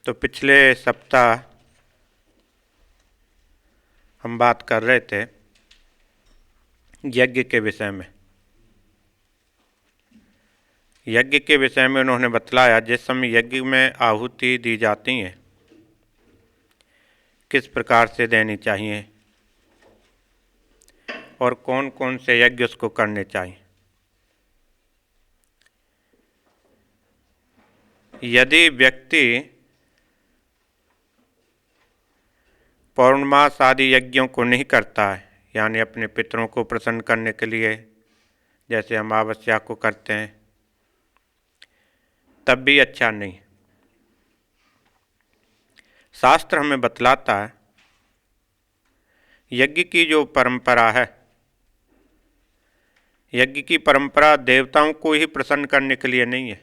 तो पिछले सप्ताह हम बात कर रहे थे यज्ञ के विषय में। यज्ञ के विषय में उन्होंने बतलाया जिस समय यज्ञ में आहुति दी जाती है किस प्रकार से देनी चाहिए और कौन कौन से यज्ञ उसको करने चाहिए। यदि व्यक्ति पौर्णमास आदि यज्ञों को नहीं करता है, यानी अपने पितरों को प्रसन्न करने के लिए जैसे अमावस्या को करते हैं, तब भी अच्छा नहीं। शास्त्र हमें बतलाता है यज्ञ की जो परंपरा है, यज्ञ की परंपरा देवताओं को ही प्रसन्न करने के लिए नहीं है।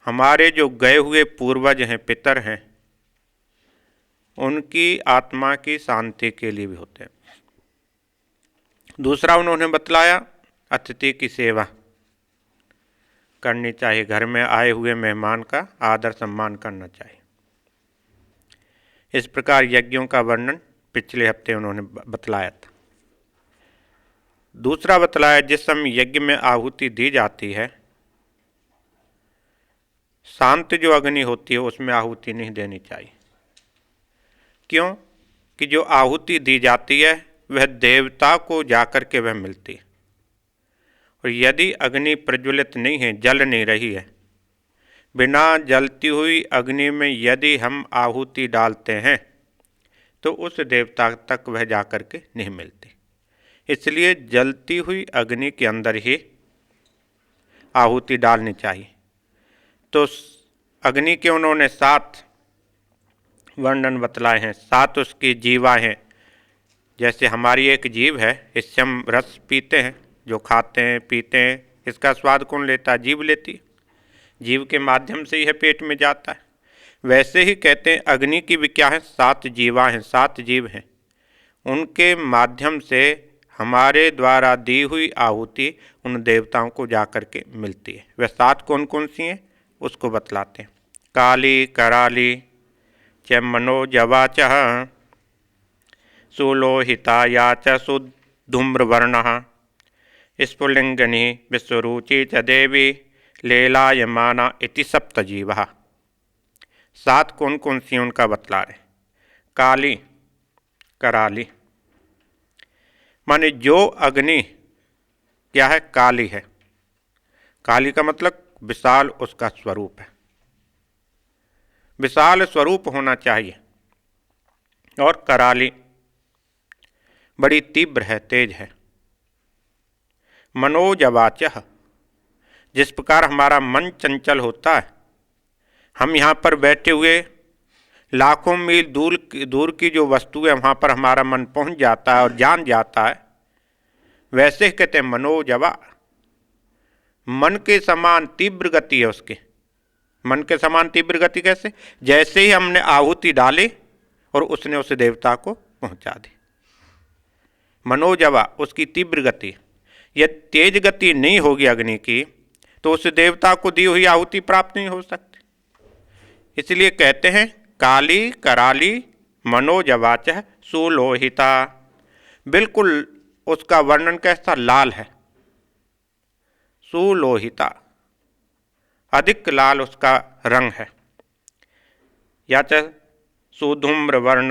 हमारे जो गए हुए पूर्वज हैं, पितर हैं, उनकी आत्मा की शांति के लिए भी होते हैं। दूसरा उन्होंने बतलाया अतिथि की सेवा करनी चाहिए, घर में आए हुए मेहमान का आदर सम्मान करना चाहिए। इस प्रकार यज्ञों का वर्णन पिछले हफ्ते उन्होंने बतलाया था। दूसरा बतलाया जिस समय यज्ञ में आहुति दी जाती है, शांत जो अग्नि होती है उसमें आहुति नहीं देनी चाहिए। क्यों कि जो आहुति दी जाती है वह देवता को जाकर के वह मिलती है, और यदि अग्नि प्रज्वलित नहीं है, जल नहीं रही है, बिना जलती हुई अग्नि में यदि हम आहुति डालते हैं तो उस देवता तक वह जाकर के नहीं मिलती। इसलिए जलती हुई अग्नि के अंदर ही आहुति डालनी चाहिए। तो अग्नि के उन्होंने 7 वर्णन बतलाए हैं। 7 उसकी जीवा हैं। जैसे हमारी एक जीभ है, इससे हम रस पीते हैं, जो खाते हैं पीते हैं, इसका स्वाद कौन लेता है? जीभ लेती है। जीभ के माध्यम से यह पेट में जाता है। वैसे ही कहते हैं अग्नि की भी क्या है? 7 जीवा हैं, 7 जीव हैं। उनके माध्यम से हमारे द्वारा दी हुई आहुति उन देवताओं को जाकर के मिलती है। वह 7 कौन कौन सी हैं उसको बतलाते हैं। काली, कराली, च मनोजवा च सुलोहिताया च सुधूम्रवर्णः स्फुलिंगनी विश्वरुचि च देवी लेलायमाना इति सप्तजीवः। 7 कौन कौन सी उनका बतला रहे। काली, कराली माने जो अग्नि क्या है? काली है। काली का मतलब विशाल उसका स्वरूप है, विशाल स्वरूप होना चाहिए। और कराली बड़ी तीव्र है, तेज है। मनोजवाचः जिस प्रकार हमारा मन चंचल होता है, हम यहाँ पर बैठे हुए लाखों मील दूर की जो वस्तु है वहाँ पर हमारा मन पहुँच जाता है और जान जाता है, वैसे ही कहते हैं मनोजवा। मन के समान तीव्र गति है उसके। मन के समान तीव्र गति कैसे? जैसे ही हमने आहुति डाली और उसने उस देवता को पहुँचा दी। मनोजवा उसकी तीव्र गति। यदि तेज गति नहीं होगी अग्नि की तो उस देवता को दी हुई आहुति प्राप्त नहीं हो सकती। इसलिए कहते हैं काली, कराली, मनोजवाच सुलोहिता। बिल्कुल उसका वर्णन कैसा? लाल है। सुलोहिता अधिक लाल उसका रंग है। या च सुधूम्र वर्ण,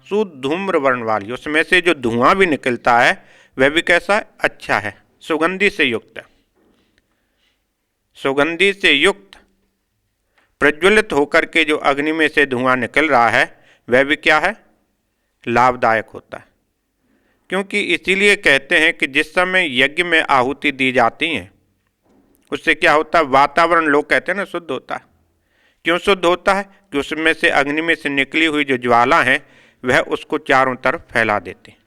सुधूम्र वर्ण वाली, उसमें से जो धुआं भी निकलता है वह भी कैसा है? अच्छा है, सुगंधि से युक्त है। सुगंधि से युक्त प्रज्वलित होकर के जो अग्नि में से धुआं निकल रहा है वह भी क्या है? लाभदायक होता है। क्योंकि इसीलिए कहते हैं कि जिस समय यज्ञ में आहुति दी जाती हैं उससे क्या होता है? वातावरण, लोग कहते हैं ना, शुद्ध होता है। क्यों शुद्ध होता है? कि उसमें से अग्नि में से निकली हुई जो ज्वाला है वह उसको चारों तरफ फैला देती है।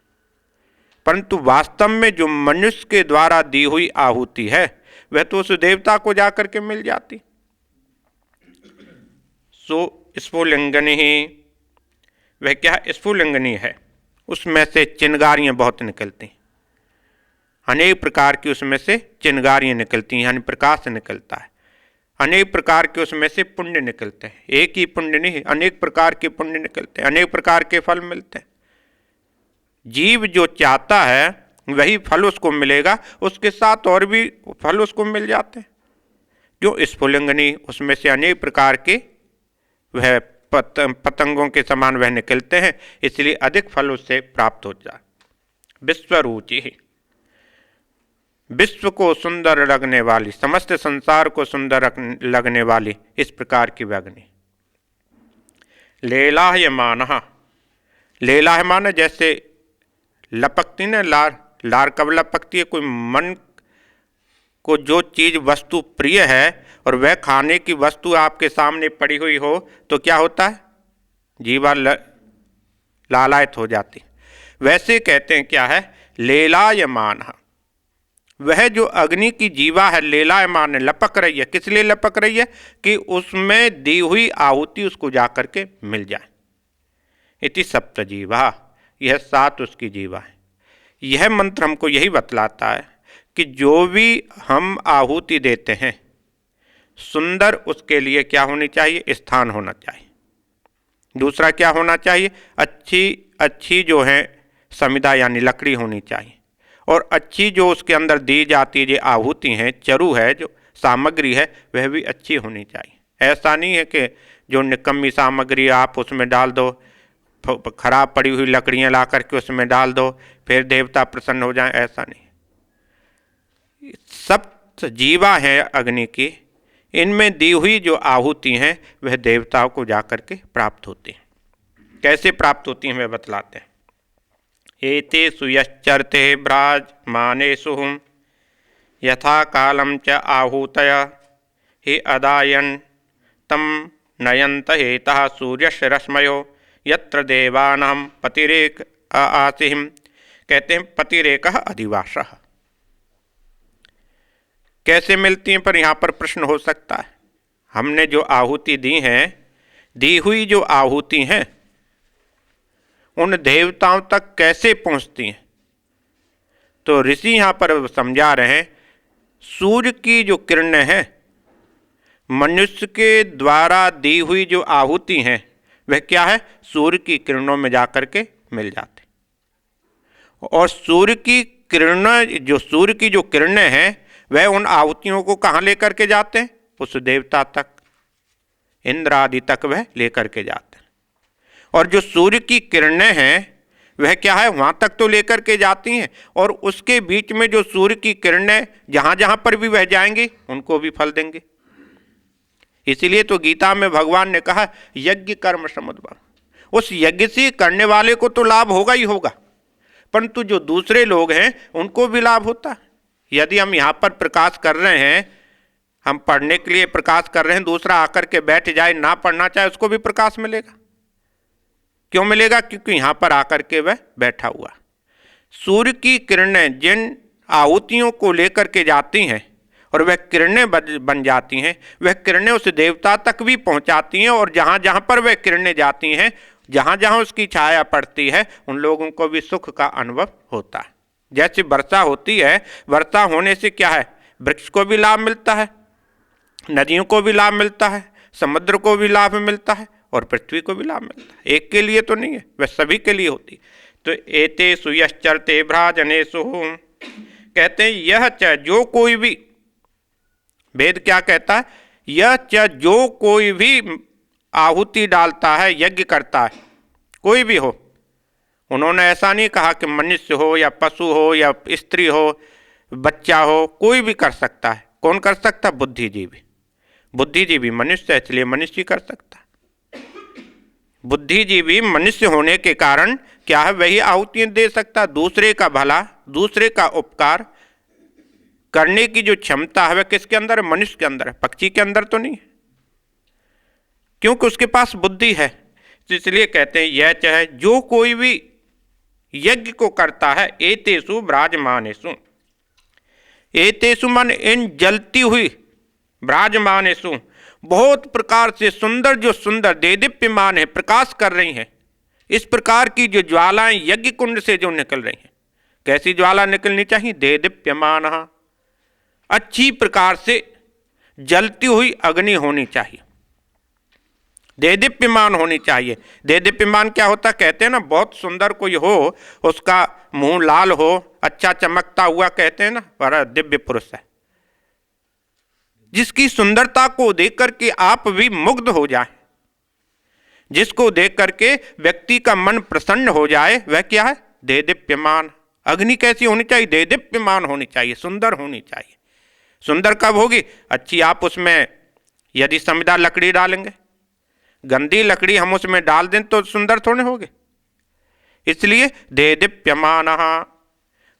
परंतु वास्तव में जो मनुष्य के द्वारा दी हुई आहुति है वह तो उस देवता को जाकर के मिल जाती। सो स्फुलिंगनी ही, वह क्या है? स्फुलिंगनी है। उसमें से चिनगारियाँ बहुत निकलती, अनेक प्रकार की उसमें से चिनगारियाँ निकलती हैं, यानी प्रकाश निकलता है। अनेक प्रकार के उसमें से पुण्य निकलते हैं। एक ही पुण्य नहीं, अनेक प्रकार के पुण्य निकलते हैं, अनेक प्रकार के फल मिलते हैं। जीव जो चाहता है वही फल उसको मिलेगा, उसके साथ और भी फल उसको मिल जाते हैं। जो स्फुलिंगनी उसमें से अनेक प्रकार के वह पतंगों के समान वह निकलते हैं, इसलिए अधिक फल उससे प्राप्त हो जाए। विश्वरुचि, विश्व को सुंदर लगने वाली, समस्त संसार को सुंदर लगने वाली इस प्रकार की अग्नि। लेलाह्यमान, लेलाह्यमान जैसे लपकती ना लार, लार कब लपकती है? कोई मन को जो चीज वस्तु प्रिय है और वह खाने की वस्तु आपके सामने पड़ी हुई हो तो क्या होता है? जीवा लालायत हो जाती। वैसे कहते हैं क्या है? लेलायमान, वह जो अग्नि की जीवा है लेलायमान, लपक रही है। किस लिए लपक रही है? कि उसमें दी हुई आहुति उसको जाकर के मिल जाए। इति सप्त जीवा, यह 7 उसकी जीवा है। यह मंत्र हमको यही बतलाता है कि जो भी हम आहुति देते हैं सुंदर उसके लिए क्या होनी चाहिए? स्थान होना चाहिए। दूसरा क्या होना चाहिए? अच्छी जो है समिधा यानी लकड़ी होनी चाहिए। और अच्छी जो उसके अंदर दी जाती है जो आहुति हैं, चरु है, जो सामग्री है, वह भी अच्छी होनी चाहिए। ऐसा नहीं है कि जो निकम्मी सामग्री आप उसमें डाल दो, खराब पड़ी हुई लकड़ियाँ ला करके उसमें डाल दो, फिर देवता प्रसन्न हो जाएं, ऐसा नहीं। सप्त जीवा है अग्नि की, इनमें दी हुई जो आहुति हैं वह देवताओं को जाकर के प्राप्त होती हैं। कैसे प्राप्त होती हैं वह बतलाते हैं। एतेषु यश्चरते ब्राजमानेषु यथा कालम च आहूतय हि अदायन तम नयंत हेतः सूर्यस्य रश्मयो यत्र देवानां पतिरेक आसिहिं, कहते हैं पतिरेकः अधिवासः। कैसे मिलती हैं? पर यहाँ पर प्रश्न हो सकता है। हमने जो आहुति दी हैं, दी हुई जो आहुति हैं उन देवताओं तक कैसे पहुँचती हैं? तो ऋषि यहाँ पर समझा रहे हैं, सूर्य की जो किरणें हैं मनुष्य के द्वारा दी हुई जो आहुति हैं वह क्या है? सूर्य की किरणों में जाकर के मिल जाते। और सूर्य की जो किरणें हैं वह उन आहुतियों को कहाँ लेकर के जाते हैं? उस देवता तक, इंद्र आदि तक वह लेकर के जाते हैं। और जो सूर्य की किरणें हैं वह क्या है? वहाँ तक तो लेकर के जाती हैं, और उसके बीच में जो सूर्य की किरणें जहाँ जहाँ पर भी वह जाएंगी उनको भी फल देंगे। इसीलिए तो गीता में भगवान ने कहा यज्ञ कर्म समुद्भव, उस यज्ञ से करने वाले को तो लाभ होगा ही होगा, परंतु जो दूसरे लोग हैं उनको भी लाभ होता है। यदि हम यहाँ पर प्रकाश कर रहे हैं, हम पढ़ने के लिए प्रकाश कर रहे हैं, दूसरा आकर के बैठ जाए ना पढ़ना चाहे उसको भी प्रकाश मिलेगा। क्यों मिलेगा? क्योंकि यहाँ पर आकर के वह बैठा हुआ। सूर्य की किरणें जिन आहुतियों को लेकर के जाती हैं और वह किरणें बन जाती हैं, वह किरणें उस देवता तक भी पहुँचाती हैं, और जहाँ जहाँ पर वह किरणें जाती हैं, जहाँ जहाँ उसकी छाया पड़ती है, उन लोगों को भी सुख का अनुभव होता है। जैसे वर्षा होती है, वर्षा होने से क्या है? वृक्ष को भी लाभ मिलता है, नदियों को भी लाभ मिलता है, समुद्र को भी लाभ मिलता है, और पृथ्वी को भी लाभ मिलता है। एक के लिए तो नहीं है, वह सभी के लिए होती। तो एतेषु यश्चरते भ्राजनेषु, कहते हैं यह च जो कोई भी, वेद क्या कहता है? यह च जो कोई भी आहुति डालता है, यज्ञ करता है, कोई भी हो। उन्होंने ऐसा नहीं कहा कि मनुष्य हो या पशु हो या स्त्री हो, बच्चा हो, कोई भी कर सकता है। कौन कर सकता? बुद्धिजीवी। बुद्धिजीवी मनुष्य है, इसलिए मनुष्य कर सकता है। बुद्धिजीवी मनुष्य होने के कारण क्या है? वही आहुतियाँ दे सकता। दूसरे का भला, दूसरे का उपकार करने की जो क्षमता है वह किसके अंदर है? मनुष्य के अंदर है, पक्षी के अंदर तो नहीं है, क्योंकि उसके पास बुद्धि है। इसलिए कहते हैं यह चाहे जो कोई भी यज्ञ को करता है, एतेषु ब्राजमानेषु, एतेषु मन इन जलती हुई, ब्राजमानेषु बहुत प्रकार से सुंदर, जो सुंदर देदीप्यमान है, प्रकाश कर रही हैं, इस प्रकार की जो ज्वालाएं यज्ञ कुंड से जो निकल रही हैं। कैसी ज्वाला निकलनी चाहिए? देदीप्यमान, अच्छी प्रकार से जलती हुई अग्नि होनी चाहिए, देदीप्यमान होनी चाहिए। देदीप्यमान क्या होता, कहते हैं ना, बहुत सुंदर कोई हो, उसका मुंह लाल हो, अच्छा चमकता हुआ, कहते हैं ना, बड़ा दिव्य पुरुष है। जिसकी सुंदरता को देख करके आप भी मुग्ध हो जाए, जिसको देख करके व्यक्ति का मन प्रसन्न हो जाए, वह क्या है, देदीप्यमान। अग्नि कैसी होनी चाहिए, देदीप्यमान होनी चाहिए, सुंदर होनी चाहिए। सुंदर कब होगी, अच्छी आप उसमें यदि समिधा लकड़ी डालेंगे, गंदी लकड़ी हम उसमें डाल दें तो सुंदर थोड़े होगे। इसलिए देदीप्यमान,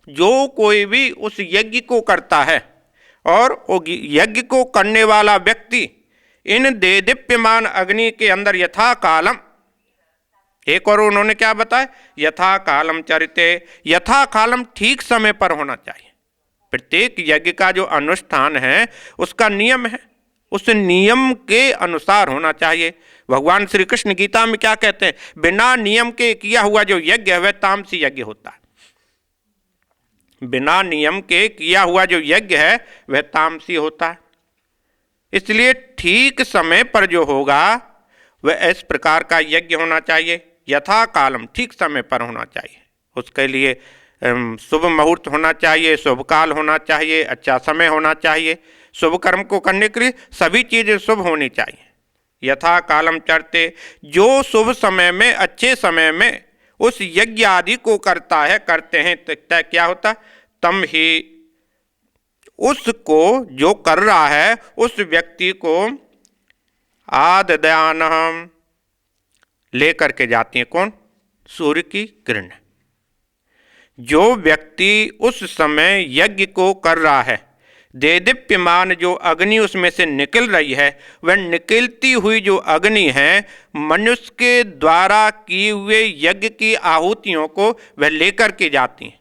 जो कोई भी उस यज्ञ को करता है और यज्ञ को करने वाला व्यक्ति इन देदीप्यमान अग्नि के अंदर यथा कालम, एक और उन्होंने क्या बताया, यथा कालम चरिते, यथा कालम ठीक समय पर होना चाहिए। प्रत्येक यज्ञ का जो अनुष्ठान है उसका नियम है, उस नियम के अनुसार होना चाहिए। भगवान श्री कृष्ण गीता में क्या कहते हैं, बिना नियम के किया हुआ जो यज्ञ है वह तामसी यज्ञ होता है। बिना नियम के किया हुआ जो यज्ञ है वह तामसी होता है। इसलिए ठीक समय पर जो होगा वह इस प्रकार का यज्ञ होना चाहिए, यथा कालम, ठीक समय पर होना चाहिए। उसके लिए शुभ मुहूर्त होना चाहिए, शुभ काल होना चाहिए, अच्छा समय होना चाहिए। शुभ कर्म को करने के लिए सभी चीजें शुभ होनी चाहिए। यथा कालम चरते, जो शुभ समय में, अच्छे समय में उस यज्ञ आदि को करता है, करते हैं, तो क्या होता, तम ही, उसको जो कर रहा है उस व्यक्ति को आददयान लेकर के जाती है। कौन, सूर्य की किरण। जो व्यक्ति उस समय यज्ञ को कर रहा है, देदीप्यमान जो अग्नि उसमें से निकल रही है, वह निकलती हुई जो अग्नि है मनुष्य के द्वारा किए हुए यज्ञ की आहुतियों को वह लेकर के जाती हैं।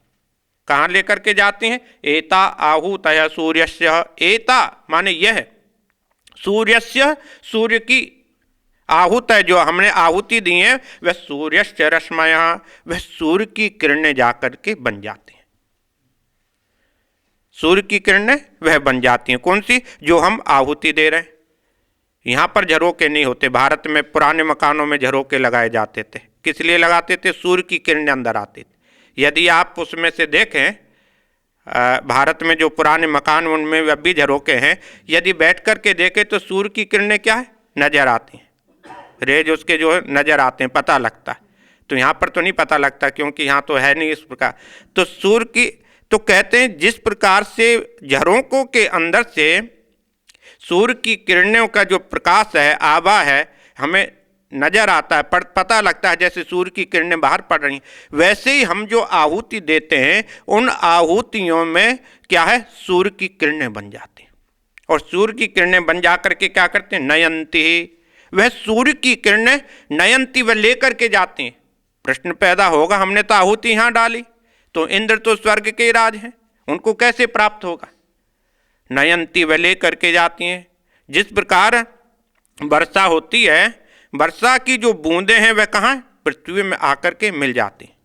कहाँ लेकर के जाती हैं, एता आहूतय सूर्यस्य, एता माने यह, सूर्यस्य, सूर्य की, आहूत है जो हमने आहुति दी है, वह सूर्यस्य रश्मय, वह सूर्य की किरणें जाकर के बन जाती हैं। सूर्य की किरणें वह बन जाती हैं, कौन सी, जो हम आहुति दे रहे हैं। यहाँ पर झरोके नहीं होते, भारत में पुराने मकानों में झरोके लगाए जाते थे, किस लिए लगाते थे, सूर्य की किरणें अंदर आती थी। यदि आप उसमें से देखें, भारत में जो पुराने मकान उनमें अब भी झरोके हैं, यदि बैठ कर के देखें तो सूर्य की किरणें क्या है, नजर आती हैं, रेज उसके जो नजर आते हैं, पता लगता है। तो यहाँ पर तो नहीं पता लगता, क्योंकि यहाँ तो है नहीं इस प्रकार। तो सूर्य की, तो कहते हैं जिस प्रकार से झरोकों के अंदर से सूर्य की किरणों का जो प्रकाश है, आभा है, हमें नजर आता है, पता लगता है जैसे सूर्य की किरणें बाहर पड़ रही हैं, वैसे ही हम जो आहुति देते हैं उन आहुतियों में क्या है, सूर्य की किरणें बन जाती हैं। और सूर्य की किरणें बन जा करके क्या करते हैं, नयंती, वह सूर्य की किरणें नयंती वह लेकर के जाती हैं। प्रश्न पैदा होगा, हमने तो आहुति यहाँ डाली, तो इंद्र तो स्वर्ग के राज हैं, उनको कैसे प्राप्त होगा। नयंती वह लेकर के जाती हैं। जिस प्रकार वर्षा होती है, वर्षा की जो बूंदें हैं वह कहाँ, पृथ्वी में आकर के मिल जाती हैं।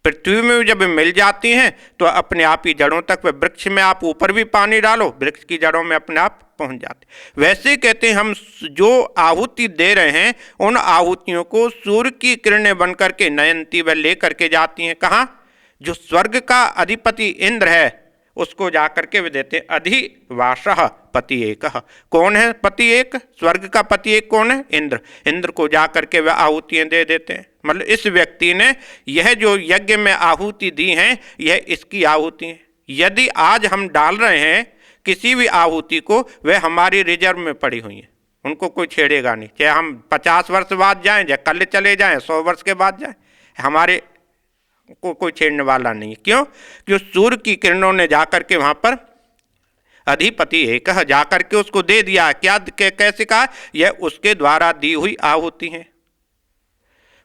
पृथ्वी में जब मिल जाती हैं तो अपने आप ही जड़ों तक, वह वृक्ष में आप ऊपर भी पानी डालो, वृक्ष की जड़ों में अपने आप पहुंच जाते। वैसे कहते हैं हम जो आहुति दे रहे हैं उन आहुतियों को सूर्य की किरणें बन करके नयंती वह ले करके जाती हैं। कहाँ, जो स्वर्ग का अधिपति इंद्र है उसको जाकर के वे देते हैं। अधिवासः पति एक, कौन है पति एक, स्वर्ग का पति एक कौन है, इंद्र। इंद्र को जाकर के वह आहुतियाँ दे देते हैं। मतलब इस व्यक्ति ने यह जो यज्ञ में आहुति दी हैं यह इसकी आहुति है। यदि आज हम डाल रहे हैं किसी भी आहुति को, वह हमारी रिजर्व में पड़ी हुई है, उनको कोई छेड़ेगा नहीं। चाहे हम 50 वर्ष बाद जाएं, चाहे कल चले जाएं, 100 वर्ष के बाद जाएं, हमारे को कोई छेड़ने वाला नहीं है। क्यों, क्योंकि सूर्य की किरणों ने जाकर के वहाँ पर अधिपति एक जाकर के उसको दे दिया। क्या कैसे कहा, यह उसके द्वारा दी हुई आहुति है।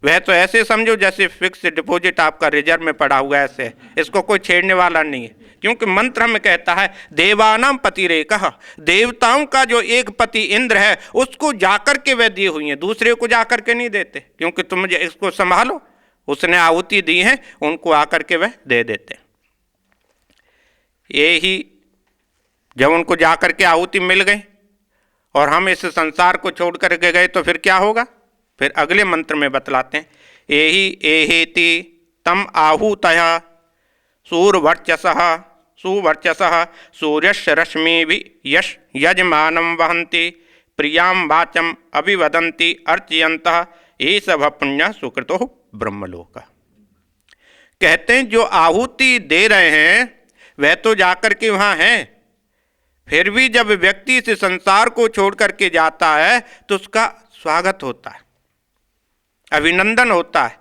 वह तो ऐसे समझो जैसे फिक्स डिपॉजिट आपका रिजर्व में पड़ा हुआ है, ऐसे इसको कोई छेड़ने वाला नहीं है। क्योंकि मंत्र में कहता है देवानाम पतिरेकः, देवताओं का जो एक पति इंद्र है उसको जाकर के वह दी हुई है, दूसरे को जाकर के नहीं देते। क्योंकि तुम इसको संभालो, उसने आहुति दी है, उनको आकर के वह दे देते। ये ही जब उनको जाकर के आहुति मिल गई और हम इस संसार को छोड़ करके गए तो फिर क्या होगा? फिर अगले मंत्र में बतलाते हैं, एहि एहेति तम आहूतय सूर्यवर्चसः सुवर्चसः सूर्यस्य रश्मिभिः यश यजमानं वहन्ति प्रियां वाचम अभिवदन्ति अर्चयन्तः एष पुण्य सुकृतो ब्रह्मलोक। कहते हैं जो आहुति दे रहे हैं वह तो जाकर के वहाँ हैं, फिर भी जब व्यक्ति इस संसार को छोड़ करके जाता है तो उसका स्वागत होता है, अभिनंदन होता है,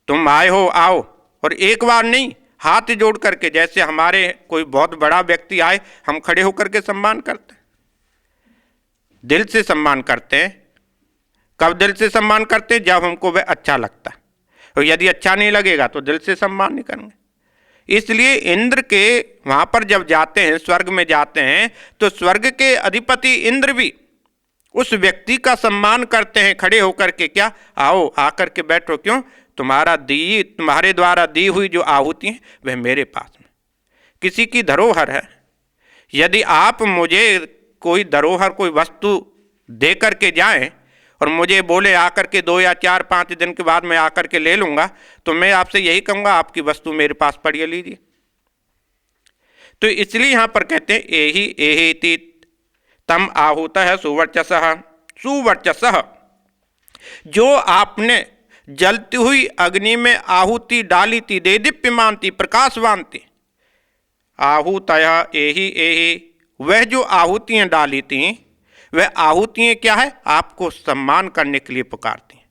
तुम आए हो आओ। और एक बार नहीं, हाथ जोड़ करके, जैसे हमारे कोई बहुत बड़ा व्यक्ति आए हम खड़े होकर के सम्मान करते हैं, दिल से सम्मान करते हैं। कब दिल से सम्मान करते हैं? जब हमको वह अच्छा लगता है, और यदि अच्छा नहीं लगेगा तो दिल से सम्मान नहीं करेंगे। इसलिए इंद्र के वहाँ पर जब जाते हैं, स्वर्ग में जाते हैं, तो स्वर्ग के अधिपति इंद्र भी उस व्यक्ति का सम्मान करते हैं खड़े होकर के, क्या आओ आकर के बैठो। क्यों? तुम्हारे द्वारा दी हुई जो आहुति है वह मेरे पास में किसी की धरोहर है। यदि आप मुझे कोई धरोहर, कोई वस्तु दे करके जाएं और मुझे बोले आकर के 2 या 4 5 दिन के बाद मैं आकर के ले लूँगा, तो मैं आपसे यही कहूँगा आपकी वस्तु मेरे पास पड़ी है, लीजिए। तो इसलिए यहाँ पर कहते हैं एहि एहेति तम आहूतः सुवर्चसः सुवर्चसः, जो आपने जलती हुई अग्नि में आहुति डाली थी, दे दीप्यमान थी, प्रकाशवान थी। आहूतः एहि एहि, वह जो आहुतियाँ डाली थीं वह आहुतियाँ क्या है? आपको सम्मान करने के लिए पुकारती हैं।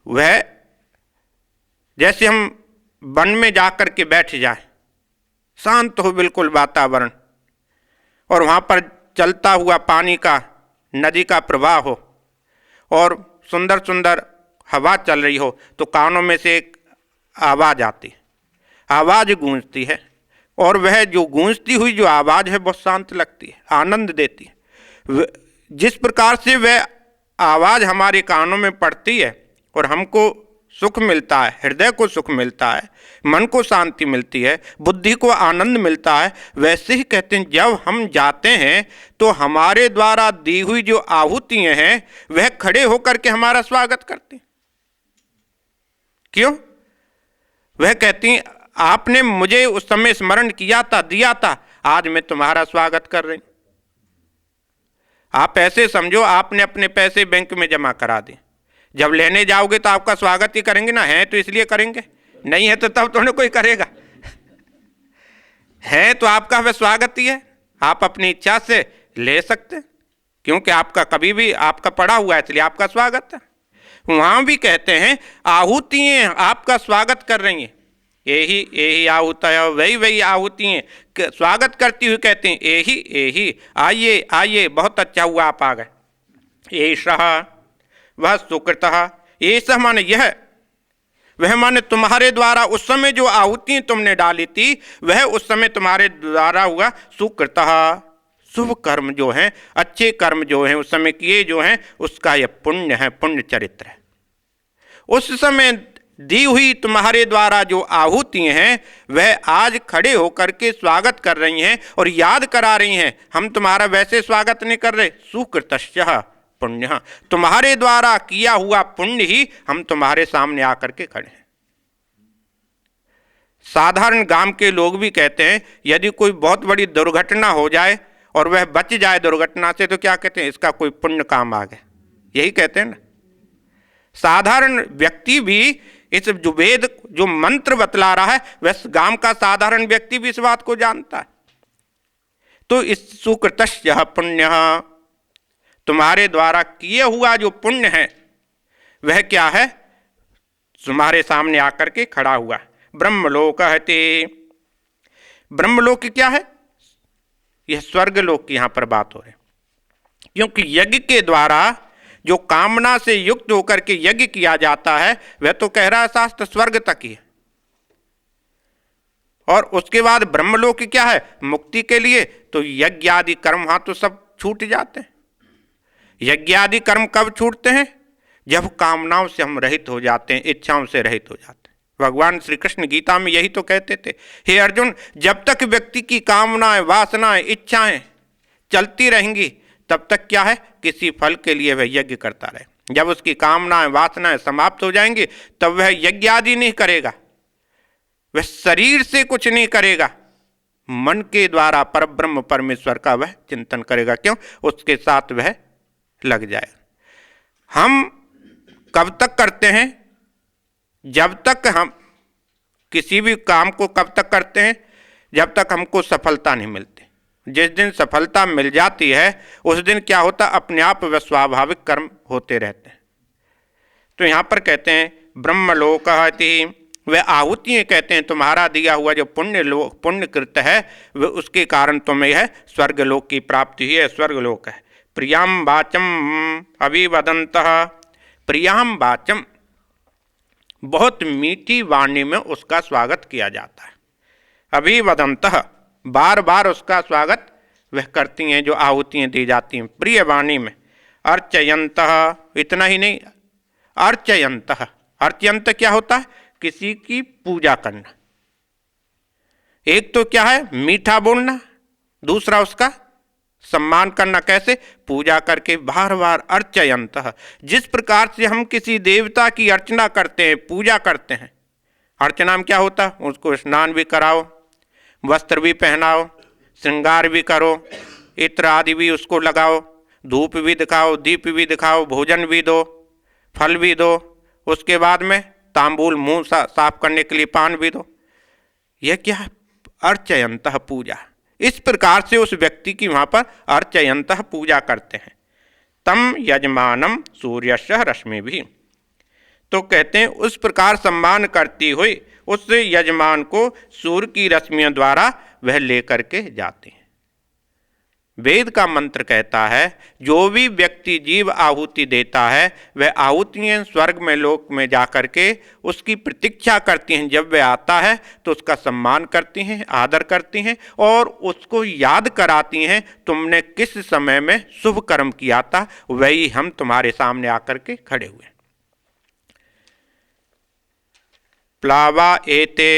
वह जैसे हम वन में जाकर के बैठ जाएं, शांत हो बिल्कुल वातावरण, और वहाँ पर चलता हुआ पानी का, नदी का प्रवाह हो और सुंदर सुंदर हवा चल रही हो, तो कानों में से एक आवाज़ आती है, आवाज़ गूंजती है, और वह जो गूंजती हुई जो आवाज़ है बहुत शांत लगती है, आनंद देती है। जिस प्रकार से वह आवाज़ हमारे कानों में पड़ती है और हमको सुख मिलता है, हृदय को सुख मिलता है, मन को शांति मिलती है, बुद्धि को आनंद मिलता है, वैसे ही कहते हैं जब हम जाते हैं तो हमारे द्वारा दी हुई जो आहुतियाँ हैं वह खड़े होकर के हमारा स्वागत करती हैं। क्यों? वह कहती हैं आपने मुझे उस समय स्मरण किया था, दिया था, आज मैं तुम्हारा स्वागत कर रही हूं। आप ऐसे समझो आपने अपने पैसे बैंक में जमा करा दिए, जब लेने जाओगे तो आपका स्वागत ही करेंगे ना, है तो इसलिए करेंगे, नहीं है तो तब तो कोई करेगा। है तो आपका वह स्वागत ही है, आप अपनी इच्छा से ले सकते हैं, क्योंकि आपका कभी भी आपका पड़ा हुआ है, इसलिए आपका स्वागत है। वहां भी कहते हैं आहुतियाँ आपका स्वागत कर रही हैं, यही यही आहुतय, वही आहुतियाँ स्वागत करती हुई कहते हैं यही यही, आइए आइए, बहुत अच्छा हुआ आप आ गए। एषः वह सुकृतः, एषः माने यह, वह माने तुम्हारे द्वारा उस समय जो आहुतियाँ तुमने डाली थी वह उस समय तुम्हारे द्वारा हुआ सुकृतः, शुभ कर्म जो हैं, अच्छे कर्म जो हैं उस समय किए जो हैं, उसका यह पुण्य है, पुण्य चरित्र है। उस समय दी हुई तुम्हारे द्वारा जो आहुतियाँ हैं वह आज खड़े होकर के स्वागत कर रही हैं और याद करा रही हैं, हम तुम्हारा वैसे स्वागत नहीं कर रहे, सुकृतस्य पुण्य, तुम्हारे द्वारा किया हुआ पुण्य ही हम तुम्हारे सामने आकर के खड़े हैं। साधारण गांव के लोग भी कहते हैं यदि कोई बहुत बड़ी दुर्घटना हो जाए और वह बच जाए दुर्घटना से तो क्या कहते हैं, इसका कोई पुण्य काम आ गया, यही कहते हैं ना। साधारण व्यक्ति भी इस जो वेद जो मंत्र बतला रहा है वह गांव का साधारण व्यक्ति भी इस बात को जानता है। तो इस सुकृतस्य पुण्य, तुम्हारे द्वारा किए हुआ जो पुण्य है वह क्या है, तुम्हारे सामने आकर के खड़ा हुआ। ब्रह्मलोक कहते, ब्रह्मलोक क्या है, यह स्वर्गलोक की यहां पर बात हो रही, क्योंकि यज्ञ के द्वारा जो कामना से युक्त होकर के यज्ञ किया जाता है वह तो कह रहा है शास्त्र स्वर्ग तक ही है, और उसके बाद ब्रह्मलोक क्या है, मुक्ति के लिए। तो यज्ञ आदि कर्म वहां तो सब छूट जाते हैं। यज्ञ आदि कर्म कब छूटते हैं, जब कामनाओं से हम रहित हो जाते हैं, इच्छाओं से रहित हो जाते हैं। भगवान श्री कृष्ण गीता में यही तो कहते थे, हे अर्जुन, जब तक व्यक्ति की कामनाएं, वासनाएं, इच्छाएं चलती रहेंगी, तब तक क्या है, किसी फल के लिए वह यज्ञ करता रहे। जब उसकी कामनाएं वासनाएं समाप्त हो जाएंगी तब वह यज्ञ आदि नहीं करेगा, वह शरीर से कुछ नहीं करेगा, मन के द्वारा परब्रह्म परमेश्वर का वह चिंतन करेगा। क्यों? उसके साथ वह लग जाए। हम कब तक करते हैं? जब तक हम किसी भी काम को कब तक करते हैं? जब तक हमको सफलता नहीं मिलती। जिस दिन सफलता मिल जाती है उस दिन क्या होता, अपने आप वह स्वाभाविक कर्म होते रहते हैं। तो यहाँ पर कहते हैं ब्रह्मलोक इति, वे आहुतियाँ कहते हैं तुम्हारा दिया हुआ जो पुण्य कृत्य है वह उसके कारण तुम्हें यह स्वर्गलोक की प्राप्ति हुई है, स्वर्गलोक है। प्रियाम वाचम अभिवदंतः, प्रियाम वाचम, बहुत मीठी वाणी में उसका स्वागत किया जाता है। अभिवदंतः, बार बार उसका स्वागत वह करती हैं जो आहुतियाँ दी जाती हैं प्रिय वाणी में। अर्चयंतः, इतना ही नहीं, अर्चयंतः, अर्चयंत क्या होता है? किसी की पूजा करना। एक तो क्या है, मीठा बोलना, दूसरा उसका सम्मान करना। कैसे? पूजा करके बार बार। अर्चयंतः, जिस प्रकार से हम किसी देवता की अर्चना करते हैं, पूजा करते हैं, अर्चना में क्या होता है, उसको स्नान भी कराओ, वस्त्र भी पहनाओ, श्रृंगार भी करो, इत्र आदि भी उसको लगाओ, धूप भी दिखाओ, दीप भी दिखाओ, भोजन भी दो, फल भी दो, उसके बाद में तांबूल मुंह साफ करने के लिए पान भी दो। यह क्या है? अर्चयंतः, पूजा। इस प्रकार से उस व्यक्ति की वहाँ पर अर्चयंतः पूजा करते हैं। तम यजमानम सूर्यस्य रश्मि भी, तो कहते हैं उस प्रकार सम्मान करती हुई उस यजमान को सूर्य की रश्मियों द्वारा वह लेकर के जाते हैं। वेद का मंत्र कहता है जो भी व्यक्ति जीव आहुति देता है वह आहुतियाँ स्वर्ग में लोक में जाकर के उसकी प्रतीक्षा करती हैं। जब वह आता है तो उसका सम्मान करती हैं, आदर करती हैं और उसको याद कराती हैं तुमने किस समय में शुभ कर्म किया था, वही हम तुम्हारे सामने आकर के खड़े हुए। प्लावा एते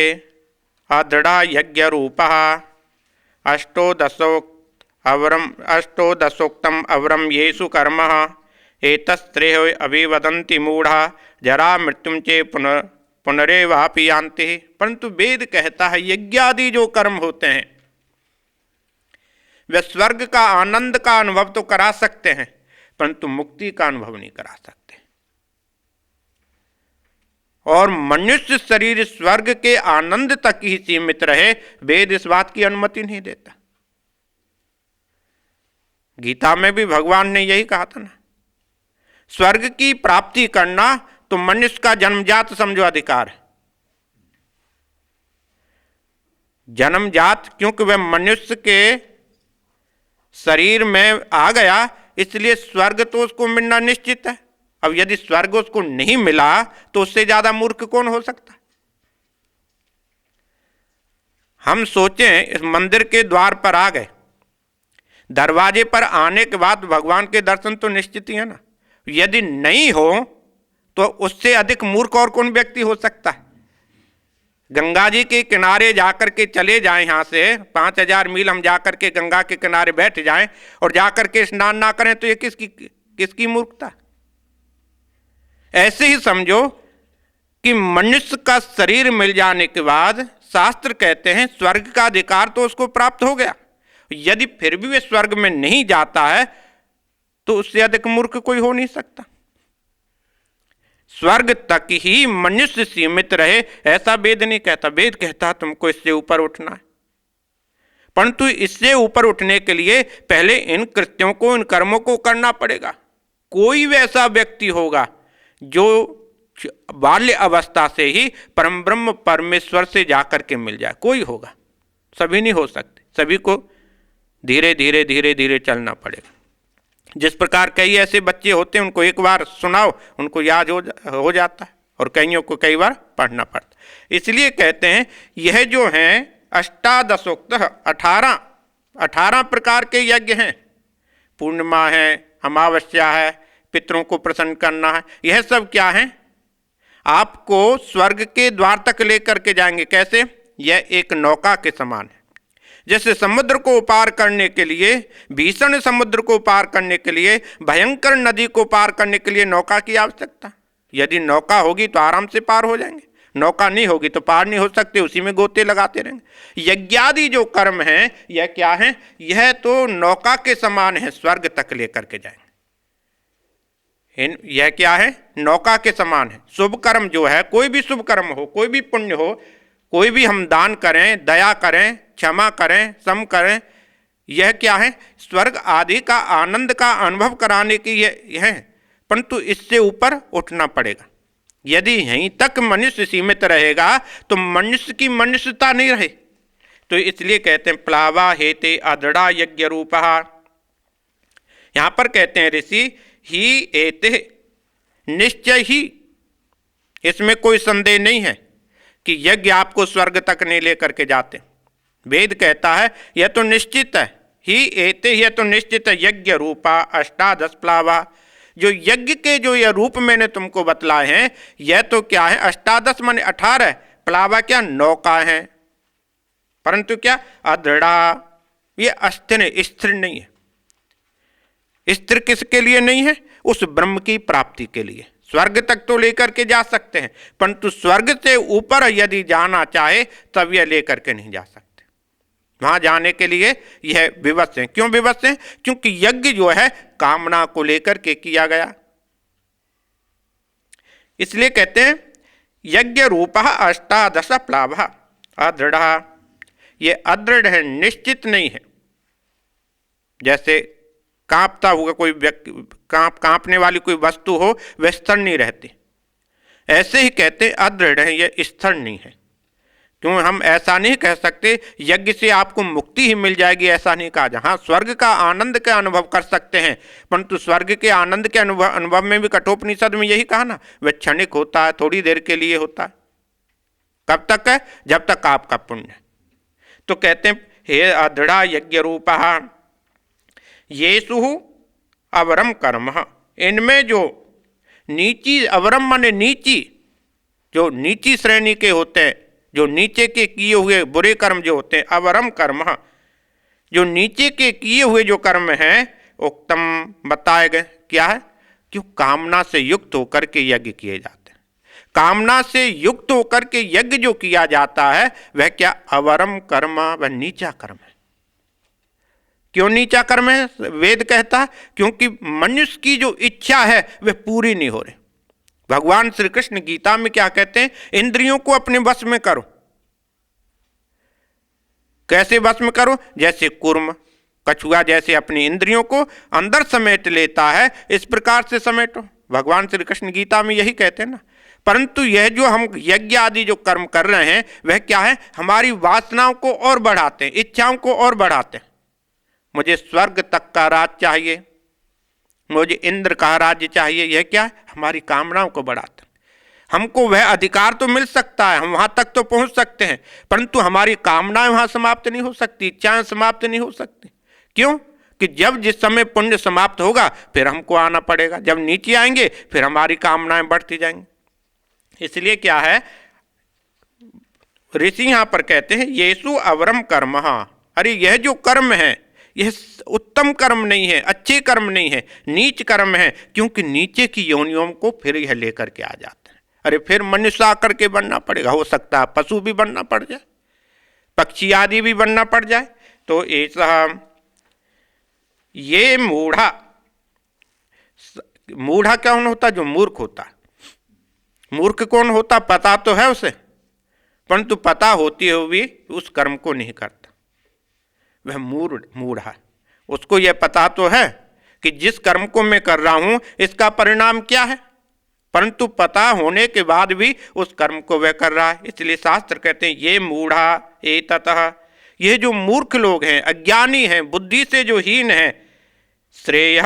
अदृढ़ा यज्ञ रूपः अष्टोदशोक्तम अवरम येषु कर्म एतस्त्रेह अभिवदन्ति मूढ़ा जरा मृत्युम चे पुनरेवापि यान्ति। परंतु वेद कहता है यज्ञादि जो कर्म होते हैं वे स्वर्ग का आनंद का अनुभव तो करा सकते हैं परंतु मुक्ति का अनुभव नहीं करा सकते। और मनुष्य शरीर स्वर्ग के आनंद तक ही सीमित रहे, वेद इस बात की अनुमति नहीं देता। गीता में भी भगवान ने यही कहा था ना, स्वर्ग की प्राप्ति करना तो मनुष्य का जन्मजात समझो अधिकार है। जन्मजात क्योंकि वह मनुष्य के शरीर में आ गया इसलिए स्वर्ग तो उसको मिलना निश्चित है। अब यदि स्वर्ग उसको नहीं मिला तो उससे ज्यादा मूर्ख कौन हो सकता। हम सोचें इस मंदिर के द्वार पर आ गए, दरवाजे पर आने के बाद भगवान के दर्शन तो निश्चित ही है ना। यदि नहीं हो तो उससे अधिक मूर्ख और कौन व्यक्ति हो सकता है। गंगा जी के किनारे जाकर के चले जाएं, यहाँ से 5000 मील हम जाकर के गंगा के किनारे बैठ जाएं और जाकर के स्नान ना करें तो ये किसकी मूर्खता। ऐसे ही समझो कि मनुष्य का शरीर मिल जाने के बाद शास्त्र कहते हैं स्वर्ग का अधिकार तो उसको प्राप्त हो गया, यदि फिर भी वे स्वर्ग में नहीं जाता है तो उससे अधिक मूर्ख कोई हो नहीं सकता। स्वर्ग तक ही मनुष्य सीमित रहे ऐसा वेद नहीं कहता। वेद कहता तुमको इससे ऊपर उठना है, परंतु इससे ऊपर उठने के लिए पहले इन कृत्यों को, इन कर्मों को करना पड़ेगा। कोई वैसा व्यक्ति होगा जो बाल्य अवस्था से ही परम ब्रह्म परमेश्वर से जाकर के मिल जाए, कोई होगा, सभी नहीं हो सकते। सभी को धीरे धीरे धीरे धीरे चलना पड़ेगा। जिस प्रकार कई ऐसे बच्चे होते हैं उनको एक बार सुनाओ उनको याद हो जाता है और कईयों को कई बार पढ़ना पड़ता है। इसलिए कहते हैं यह जो हैं अष्टादशोक्त 18 प्रकार के यज्ञ हैं। पूर्णिमा है, अमावस्या है, पितरों को प्रसन्न करना है, यह सब क्या है आपको स्वर्ग के द्वार तक लेकर के जाएंगे। कैसे? यह एक नौका के समान है जैसे समुद्र को पार करने के लिए, भीषण समुद्र को पार करने के लिए, भयंकर नदी को पार करने के लिए नौका की आवश्यकता। यदि नौका होगी तो आराम से पार हो जाएंगे, नौका नहीं होगी तो पार नहीं हो सकते, उसी में गोते लगाते रहेंगे। यज्ञादि जो कर्म हैं यह क्या है? यह तो नौका के समान है, स्वर्ग तक लेकर के जाएंगे। यह क्या है? नौका के समान है। शुभ कर्म जो है, कोई भी शुभ कर्म हो, कोई भी पुण्य हो, कोई भी हम दान करें, दया करें, क्षमा करें, सम करें, यह क्या है? स्वर्ग आदि का आनंद का अनुभव कराने की यह है, परंतु इससे ऊपर उठना पड़ेगा। यदि यहीं तक मनुष्य सीमित रहेगा तो मनुष्य की मनुष्यता नहीं रहे। तो इसलिए कहते हैं प्लावा हेते अदृढ़ा यज्ञ रूपा। यहां पर कहते हैं ऋषि ही एते, निश्चय ही, इसमें कोई संदेह नहीं है कि यज्ञ आपको स्वर्ग तक नहीं लेकर के जाते। वेद कहता है यह तो निश्चित है, ही एते, यह तो निश्चित है, यज्ञ रूपा अष्टादश प्लावा। जो यज्ञ के जो यह रूप मैंने तुमको बतलाए हैं, यह तो क्या है? अष्टादश माने 18, प्लावा क्या? नौका है। परंतु क्या? अदृढ़ा, ये अस्थिर है, स्थिर नहीं है। स्थिर किसके लिए नहीं है? उस ब्रह्म की प्राप्ति के लिए। स्वर्ग तक तो लेकर के जा सकते हैं, परंतु स्वर्ग से ऊपर यदि जाना चाहे तब यह लेकर के नहीं जा सकते। वहां जाने के लिए यह विवश है। क्यों विवश है? क्योंकि यज्ञ जो है कामना को लेकर के किया गया। इसलिए कहते हैं यज्ञ रूपा अष्टादश प्लावा अदृढ़। ये अदृढ़ है, निश्चित नहीं है। जैसे कांपता हुआ कोई व्यक्ति, कांपने वाली कोई वस्तु हो, वह स्थिर नहीं रहती, ऐसे ही कहते अदृढ़ है, यह स्थिर नहीं है। क्यों? हम ऐसा नहीं कह सकते यज्ञ से आपको मुक्ति ही मिल जाएगी, ऐसा नहीं कहा जा। हाँ, स्वर्ग का आनंद का अनुभव कर सकते हैं, परंतु स्वर्ग के आनंद के अनुभव में भी कठोपनिषद में यही कहा ना, वह क्षणिक होता है, थोड़ी देर के लिए होता है। कब तक है? जब तक आपका पुण्य। तो कहते हैं हे अदृढ़ा यज्ञ रूपा येषु अवरम कर्म, इनमें जो नीची, अवरम माने नीची, जो नीची श्रेणी के होते हैं, जो नीचे के किए हुए बुरे कर्म जो होते हैं, अवरम कर्म, जो नीचे के किए हुए जो कर्म हैं, उक्तम बताए गए। क्या है? क्यों? कामना से युक्त होकर के यज्ञ किए जाते हैं। कामना से युक्त होकर के यज्ञ जो किया जाता है वह क्या? अवरम कर्म, वह नीचा कर्म है। क्यों नीचा कर्म है? वेद कहता है क्योंकि मनुष्य की जो इच्छा है वह पूरी नहीं हो रही। भगवान श्री कृष्ण गीता में क्या कहते हैं? इंद्रियों को अपने वश में करो। कैसे वश में करो? जैसे कुर्म, कछुआ जैसे अपनी इंद्रियों को अंदर समेट लेता है, इस प्रकार से समेटो। भगवान श्री कृष्ण गीता में यही कहते हैं ना। परंतु यह जो हम यज्ञ आदि जो कर्म कर रहे हैं वह क्या है? हमारी वासनाओं को और बढ़ाते हैं, इच्छाओं को और बढ़ाते हैं। मुझे स्वर्ग तक का राज चाहिए, मुझे इंद्र का राज्य चाहिए, यह क्या है? हमारी कामनाओं को बढ़ाते हैं। हमको वह अधिकार तो मिल सकता है, हम वहां तक तो पहुंच सकते हैं, परंतु हमारी कामनाएं वहां समाप्त नहीं हो सकती, इच्छाएं समाप्त नहीं हो सकती। क्यों? कि जब जिस समय पुण्य समाप्त होगा फिर हमको आना पड़ेगा, जब नीचे आएंगे फिर हमारी कामनाएं बढ़ती जाएंगी। इसलिए क्या है, ऋषि यहां पर कहते हैं येषु अवरम कर्म। अरे यह जो कर्म है यह उत्तम कर्म नहीं है, अच्छे कर्म नहीं है, नीच कर्म है। क्योंकि नीचे की योनियों को फिर यह लेकर के आ जाते हैं। अरे फिर मनुष्य आकर के बनना पड़ेगा, हो सकता है पशु भी बनना पड़ जाए, पक्षी आदि भी बनना पड़ जाए। तो ऐसा ये मूढ़ा, मूढ़ा कौन होता? जो मूर्ख होता। मूर्ख कौन होता? पता तो है उसे, परंतु पता होती हुए भी उस कर्म को नहीं करता, वह मूढ़ा। उसको यह पता तो है कि जिस कर्म को मैं कर रहा हूं इसका परिणाम क्या है, परंतु पता होने के बाद भी उस कर्म को वह कर रहा है। इसलिए शास्त्र कहते हैं ये मूढ़ा एततः, ये जो मूर्ख लोग हैं, अज्ञानी हैं, बुद्धि से जो हीन हैं, श्रेय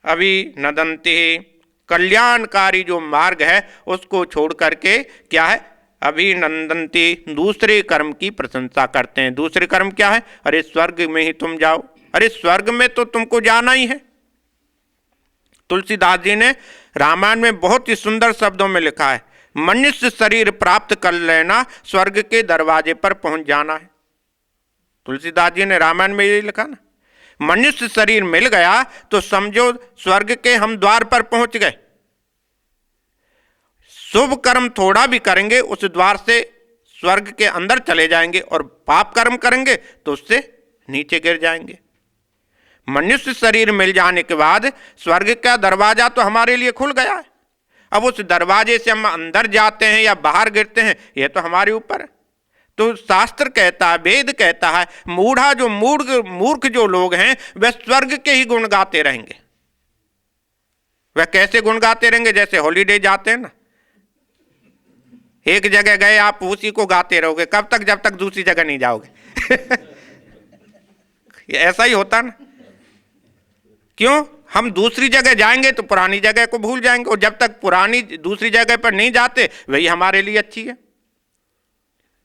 अभिनदन्ति, कल्याणकारी जो मार्ग है उसको छोड़ करके क्या है? अभिनंदन्ति, दूसरे कर्म की प्रशंसा करते हैं। दूसरे कर्म क्या है? अरे स्वर्ग में ही तुम जाओ। अरे स्वर्ग में तो तुमको जाना ही है। तुलसीदास जी ने रामायण में बहुत ही सुंदर शब्दों में लिखा है, मनुष्य शरीर प्राप्त कर लेना, स्वर्ग के दरवाजे पर पहुंच जाना है। तुलसीदास जी ने रामायण में यही लिखा ना, मनुष्य शरीर मिल गया तो समझो स्वर्ग के हम द्वार पर पहुंच गए। शुभ कर्म थोड़ा भी करेंगे उस द्वार से स्वर्ग के अंदर चले जाएंगे, और पाप कर्म करेंगे तो उससे नीचे गिर जाएंगे। मनुष्य शरीर मिल जाने के बाद स्वर्ग का दरवाजा तो हमारे लिए खुल गया है। अब उस दरवाजे से हम अंदर जाते हैं या बाहर गिरते हैं, यह तो हमारे ऊपर है। तो शास्त्र कहता है, वेद कहता है, मूढ़ा जो मूर्ख जो लोग हैं वह स्वर्ग के ही गुण गाते रहेंगे। वह कैसे गुण गाते रहेंगे? जैसे हॉलीडे जाते हैं ना, एक जगह गए आप उसी को गाते रहोगे कब तक, जब तक दूसरी जगह नहीं जाओगे। ऐसा ही होता ना। क्यों? हम दूसरी जगह जाएंगे तो पुरानी जगह को भूल जाएंगे, और जब तक पुरानी दूसरी जगह पर नहीं जाते वही हमारे लिए अच्छी है।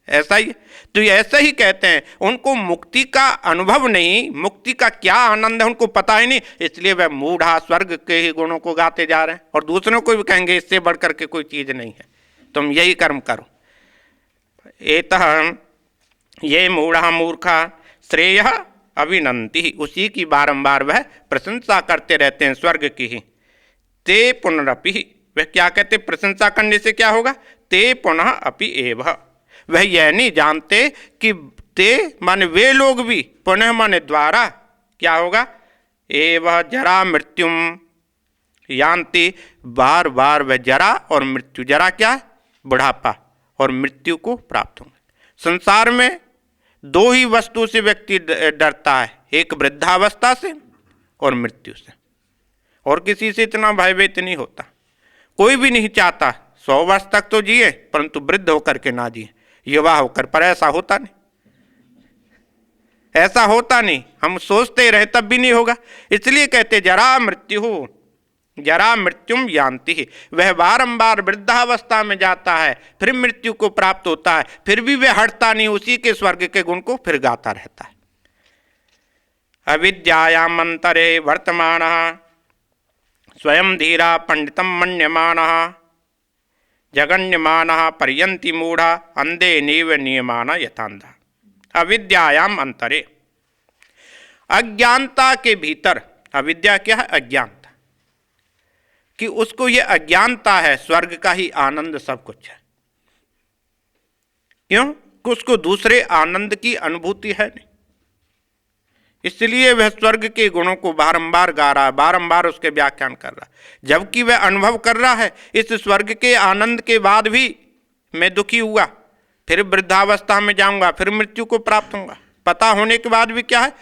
ऐसा ही तो ऐसा ही कहते हैं, उनको मुक्ति का अनुभव नहीं, मुक्ति का क्या आनंद है उनको पता ही नहीं, इसलिए वह मूढ़ा स्वर्ग के ही गुणों को गाते जा रहे हैं, और दूसरों को भी कहेंगे इससे बढ़कर के कोई चीज नहीं है, तुम यही कर्म करो। एतः ये मूढ़ा मूर्खा श्रेय अभिनंति, उसी की बारंबार वह प्रशंसा करते रहते हैं स्वर्ग की ही। ते पुनरपि, वह क्या कहते, प्रशंसा करने से क्या होगा? ते पुनः अपि एव, वह यह नहीं जानते कि ते माने वे लोग भी, पुनः माने द्वारा, क्या होगा? एव जरा मृत्युम यान्ति, बार बार वह जरा और मृत्यु, जरा क्या? बुढ़ापा, और मृत्यु को प्राप्त होंगे। संसार में दो ही वस्तु से व्यक्ति डरता है, एक वृद्धावस्था से और मृत्यु से, और किसी से इतना भयभीत नहीं होता। कोई भी नहीं चाहता 100 वर्ष तक तो जिए परंतु वृद्ध होकर के ना जिए, युवा होकर, पर ऐसा होता नहीं, ऐसा होता नहीं। हम सोचते रहे तब भी नहीं होगा। इसलिए कहते जरा मृत्यु, जरा मृत्युम यान्ति, वह बारंबार वृद्धावस्था में जाता है, फिर मृत्यु को प्राप्त होता है, फिर भी वह हटता नहीं, उसी के स्वर्ग के गुण को फिर गाता रहता है। अविद्यायाम अंतरे वर्तमानः स्वयं धीरा पंडितम मन्यमानः जगन्यमानः पर्यन्ति मूढ़ा अंधे नीव नियमाना यथांधा। अविद्यायाम अंतरे, अज्ञानता के भीतर, अविद्या क्या है? अज्ञानता, कि उसको ये अज्ञानता है स्वर्ग का ही आनंद सब कुछ है। क्यों? कि उसको दूसरे आनंद की अनुभूति है नहीं, इसलिए वह स्वर्ग के गुणों को बारंबार गा रहा है, बारंबार उसके व्याख्यान कर रहा है, जबकि वह अनुभव कर रहा है इस स्वर्ग के आनंद के बाद भी मैं दुखी हुआ, फिर वृद्धावस्था में जाऊंगा, फिर मृत्यु को प्राप्त होऊंगा। पता होने के बाद भी क्या है?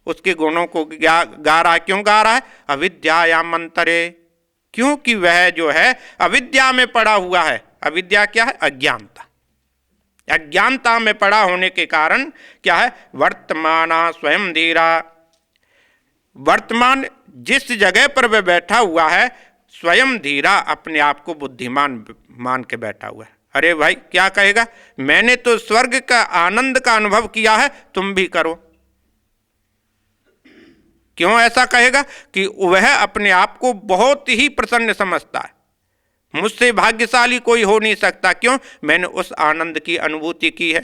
उसके गुणों को गा रहा है। क्यों गा रहा है? अविद्यायाम अंतरे, क्योंकि वह जो है अविद्या में पड़ा हुआ है। अविद्या क्या है? अज्ञानता। अज्ञानता में पड़ा होने के कारण क्या है? वर्तमान स्वयं धीरा, वर्तमान जिस जगह पर वह बैठा हुआ है स्वयं धीरा, अपने आप को बुद्धिमान मान के बैठा हुआ है। अरे भाई क्या कहेगा? मैंने तो स्वर्ग का आनंद का अनुभव किया है, तुम भी करो। क्यों ऐसा कहेगा? कि वह अपने आप को बहुत ही प्रसन्न समझता है, मुझसे भाग्यशाली कोई हो नहीं सकता। क्यों? मैंने उस आनंद की अनुभूति की है।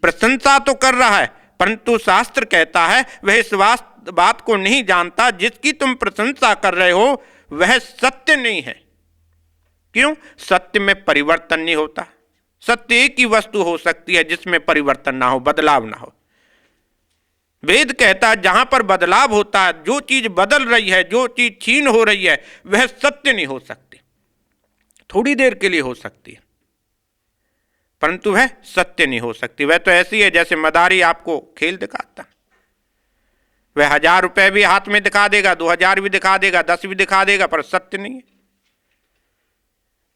प्रशंसा तो कर रहा है, परंतु शास्त्र कहता है वह इस बात को नहीं जानता जिसकी तुम प्रशंसा कर रहे हो वह सत्य नहीं है। क्यों? सत्य में परिवर्तन नहीं होता। सत्य एक ही वस्तु हो सकती है जिसमें परिवर्तन ना हो, बदलाव ना हो। वेद कहता है जहां पर बदलाव होता है, जो चीज बदल रही है, जो चीज क्षीण हो रही है, वह सत्य नहीं हो सकती। थोड़ी देर के लिए हो सकती है परंतु वह सत्य नहीं हो सकती। वह तो ऐसी है जैसे मदारी आपको खेल दिखाता, वह 1000 रुपए भी हाथ में दिखा देगा, 2000 भी दिखा देगा, 10 भी दिखा देगा, पर सत्य नहीं है।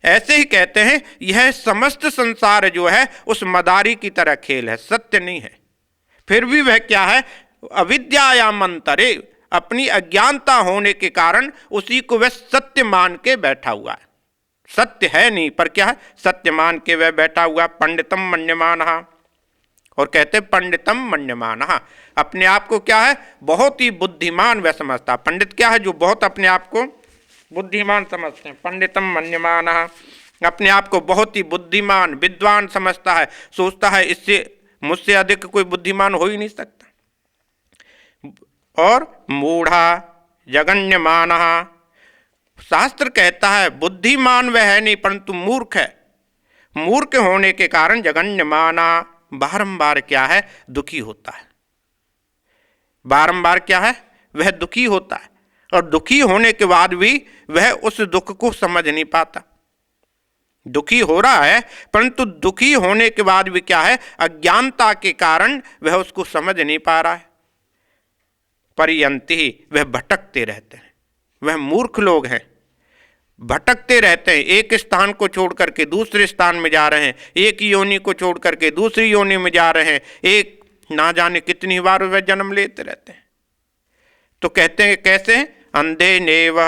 ऐसे ही कहते हैं यह समस्त संसार जो है उस मदारी की तरह खेल है, सत्य नहीं है। फिर भी वह क्या है? अविद्यायाम अंतरे, अपनी अज्ञानता होने के कारण उसी को वह सत्य मान के बैठा हुआ है। सत्य है नहीं पर क्या है? सत्य मान के वह बैठा हुआ। पंडितम मन्यमानः, और कहते पंडितम मन्यमानः, अपने आप को क्या है? बहुत ही बुद्धिमान वह समझता। पंडित क्या है? जो बहुत अपने आप को बुद्धिमान समझते हैं। पंडितम मन्यमानः, अपने आप को बहुत ही बुद्धिमान विद्वान समझता है, सोचता है इससे मुझसे अधिक कोई बुद्धिमान हो ही नहीं सकता। और मूढ़ा जगन्यमानः, शास्त्र कहता है बुद्धिमान वह है नहीं परंतु मूर्ख है। मूर्ख होने के कारण जगन्यमाना, बारंबार क्या है, दुखी होता है। बारंबार क्या है, वह दुखी होता है, और दुखी होने के बाद भी वह उस दुख को समझ नहीं पाता। दुखी हो रहा है परंतु दुखी होने के बाद भी क्या है, अज्ञानता के कारण वह उसको समझ नहीं पा रहा है। परियंति, वह भटकते रहते हैं। वह मूर्ख लोग हैं, भटकते रहते हैं, एक स्थान को छोड़ करके दूसरे स्थान में जा रहे हैं, एक योनि को छोड़ करके दूसरी योनि में जा रहे हैं, एक ना जाने कितनी बार वह जन्म लेते रहते हैं। तो कहते हैं कैसे, अंधे नेव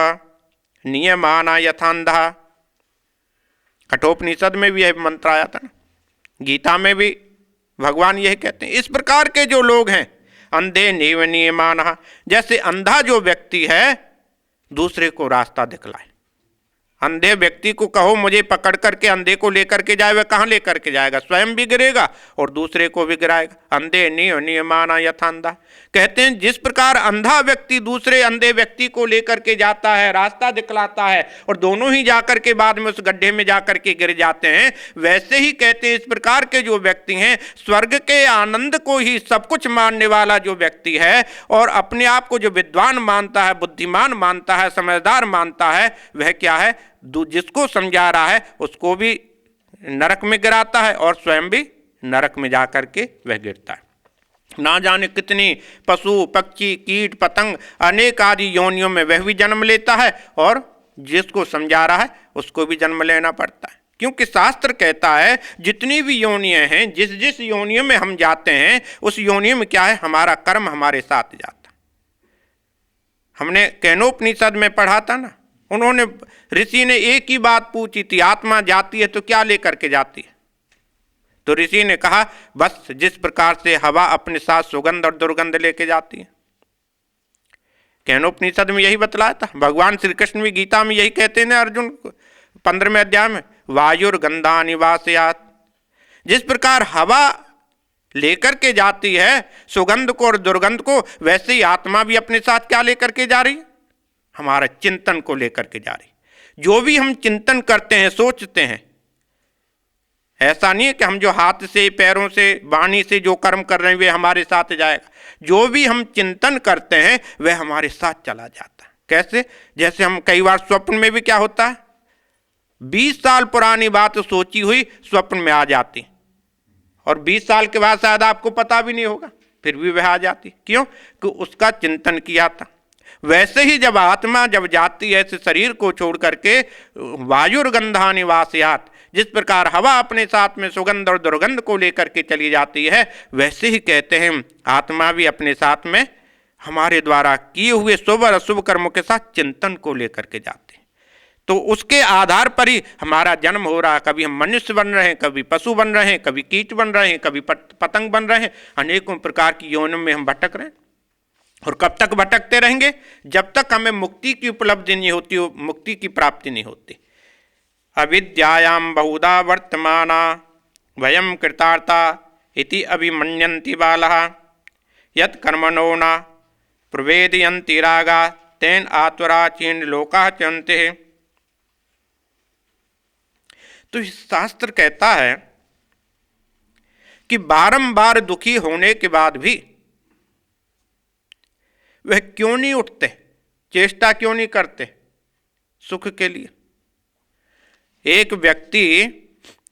नियमाना यथांधा। कठोपनिषद में भी यह मंत्र आया था ना, गीता में भी भगवान यही कहते हैं। इस प्रकार के जो लोग हैं, अंधे नेव नियमाना, जैसे अंधा जो व्यक्ति है दूसरे को रास्ता दिखलाए। अंधे व्यक्ति को कहो मुझे पकड़ करके अंधे को लेकर के जाए, वह कहाँ लेकर के जाएगा, स्वयं भी गिरेगा और दूसरे को भी गिराएगा। अंधे नियमाना यथांधा, कहते हैं जिस प्रकार अंधा व्यक्ति दूसरे अंधे व्यक्ति को लेकर के जाता है, रास्ता दिखलाता है, और दोनों ही जाकर के बाद में उस गड्ढे में जाकर के गिर जाते हैं, वैसे ही कहते हैं इस प्रकार के जो व्यक्ति हैं, स्वर्ग के आनंद को ही सब कुछ मानने वाला जो व्यक्ति है और अपने आप को जो विद्वान मानता है, बुद्धिमान मानता है, समझदार मानता है, वह क्या है, जिसको समझा रहा है उसको भी नरक में गिराता है और स्वयं भी नरक में जाकर के वह गिरता है। ना जाने कितनी पशु पक्षी कीट पतंग अनेक आदि योनियों में वह भी जन्म लेता है और जिसको समझा रहा है उसको भी जन्म लेना पड़ता है। क्योंकि शास्त्र कहता है जितनी भी योनियां हैं, जिस जिस योनियों में हम जाते हैं उस योनियों में क्या है, हमारा कर्म हमारे साथ जाता। हमने केनोपनिषद में पढ़ा था ना, उन्होंने ऋषि ने एक ही बात पूछी थी, आत्मा जाती है तो क्या लेकर के जाती है? तो ऋषि ने कहा बस जिस प्रकार से हवा अपने साथ सुगंध और दुर्गंध लेके जाती है। केनोपनिषद में यही बतलाया था। भगवान श्री कृष्ण भी गीता में यही कहते हैं अर्जुन 15वें अध्याय में, वायुर्गंधा निवासयात। जिस प्रकार हवा लेकर के जाती है सुगंध को और दुर्गंध को, वैसे ही आत्मा भी अपने साथ क्या लेकर के जा रही है, हमारा चिंतन को लेकर के जा रही। जो भी हम चिंतन करते हैं, सोचते हैं, ऐसा नहीं है कि हम जो हाथ से पैरों से वाणी से जो कर्म कर रहे हैं वे हमारे साथ जाएगा। जो भी हम चिंतन करते हैं वह हमारे साथ चला जाता है। कैसे, जैसे हम कई बार स्वप्न में भी क्या होता है, 20 साल पुरानी बात सोची हुई स्वप्न में आ जाती और 20 साल के बाद शायद आपको पता भी नहीं होगा, फिर भी वह आ जाती। क्यों? कि उसका चिंतन किया था। वैसे ही जब आत्मा जब जाती है इस शरीर को छोड़ करके, वायुर्गंधा निवासयात, जिस प्रकार हवा अपने साथ में सुगंध और दुर्गंध को लेकर के चली जाती है, वैसे ही कहते हैं आत्मा भी अपने साथ में हमारे द्वारा किए हुए शुभ और अशुभ कर्मों के साथ चिंतन को लेकर के जाते हैं। तो उसके आधार पर ही हमारा जन्म हो रहा है। कभी हम मनुष्य बन रहे हैं, कभी पशु बन रहे हैं, कभी कीट बन रहे हैं, कभी पतंग बन रहे हैं, अनेकों प्रकार की योनियों में हम भटक रहे हैं। और कब तक भटकते रहेंगे? जब तक हमें मुक्ति की उपलब्धि नहीं होती, मुक्ति की प्राप्ति नहीं होती। अविद्यायां बहुधा वर्तमाना वयं कृतार्था इति अभिमन्यन्ति बालः यत् कर्मणो न प्रवेदयन्ति रागा तेन आत्वरा चीन लोकाः चन्ते। तो शास्त्र कहता है कि बारंबार दुखी होने के बाद भी वह क्यों नहीं उठते, चेष्टा क्यों नहीं करते सुख के लिए। एक व्यक्ति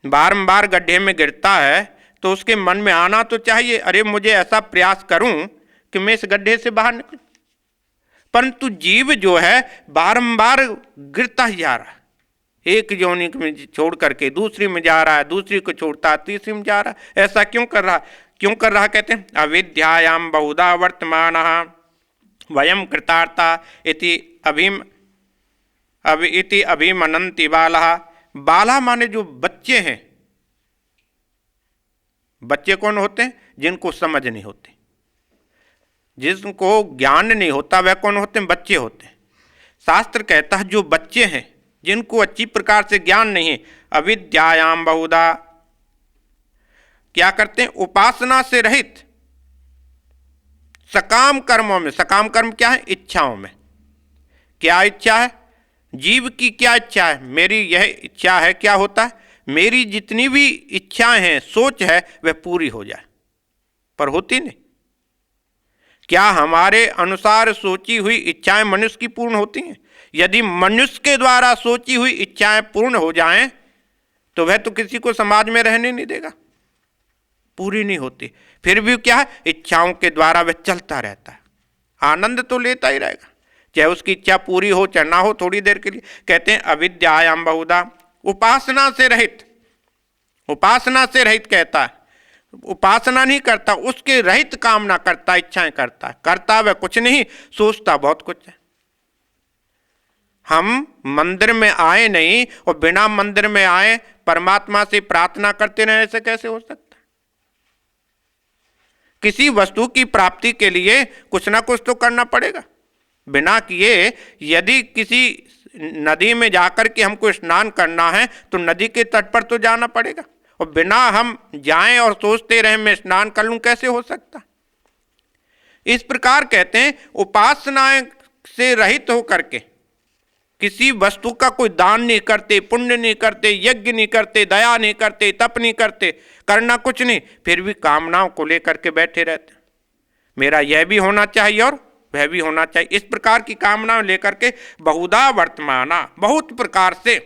बारंबार गड्ढे में गिरता है तो उसके मन में आना तो चाहिए, अरे मुझे ऐसा प्रयास करूं कि मैं इस गड्ढे से बाहर निकलूं। परंतु जीव जो है बारंबार गिरता ही जा रहा है, एक योनि में छोड़ करके दूसरी में जा रहा है, दूसरी को छोड़ता है तीसरी में जा रहा है। ऐसा क्यों कर रहा, क्यों कर रहा? कहते हैं अविद्यायां बहुधा वर्तमानः वयं कृतार्था इति अभिमनन्ति बालः। बाला माने जो बच्चे हैं। बच्चे कौन होते हैं? जिनको समझ नहीं होती, जिनको ज्ञान नहीं होता, वह कौन होते हैं? बच्चे होते हैं। शास्त्र कहता है जो बच्चे हैं, जिनको अच्छी प्रकार से ज्ञान नहीं है, अविद्यायां बहुधा, क्या करते हैं? उपासना से रहित सकाम कर्मों में, सकाम कर्म क्या है? इच्छाओं में। क्या इच्छा है? जीव की क्या इच्छा है? मेरी यह इच्छा है, क्या होता है? मेरी जितनी भी इच्छाएं हैं, सोच है, वह पूरी हो जाए, पर होती नहीं। क्या हमारे अनुसार सोची हुई इच्छाएं मनुष्य की पूर्ण होती हैं? यदि मनुष्य के द्वारा सोची हुई इच्छाएं पूर्ण हो जाएं तो वह तो किसी को समाज में रहने नहीं देगा, पूरी नहीं होती। फिर भी क्या है? इच्छाओं के द्वारा वह चलता रहता है, आनंद तो लेता ही रहेगा, चाहे उसकी इच्छा पूरी हो चाहे ना हो, थोड़ी देर के लिए। कहते हैं अविद्यायाम बहुधा, उपासना से रहित, उपासना से रहित कहता है, उपासना नहीं करता, उसके रहित कामना करता, इच्छाएं करता है। करता वह कुछ नहीं, सोचता बहुत कुछ है। हम मंदिर में आए नहीं और बिना मंदिर में आए परमात्मा से प्रार्थना करते रहे, ऐसे कैसे हो सकता? किसी वस्तु की प्राप्ति के लिए कुछ ना कुछ तो करना पड़ेगा। बिना किए यदि किसी नदी में जाकर के हमको स्नान करना है तो नदी के तट पर तो जाना पड़ेगा, और बिना हम जाएं और सोचते रहें मैं स्नान कर लूं, कैसे हो सकता? इस प्रकार कहते हैं उपासनाएं से रहित होकर के किसी वस्तु का कोई दान नहीं करते, पुण्य नहीं करते, यज्ञ नहीं करते, दया नहीं करते, तप नहीं करते, करना कुछ नहीं, फिर भी कामनाओं को लेकर के बैठे रहते। मेरा यह भी होना चाहिए और वह भी होना चाहिए, इस प्रकार की कामनाएं लेकर के बहुधा वर्तमाना, बहुत प्रकार से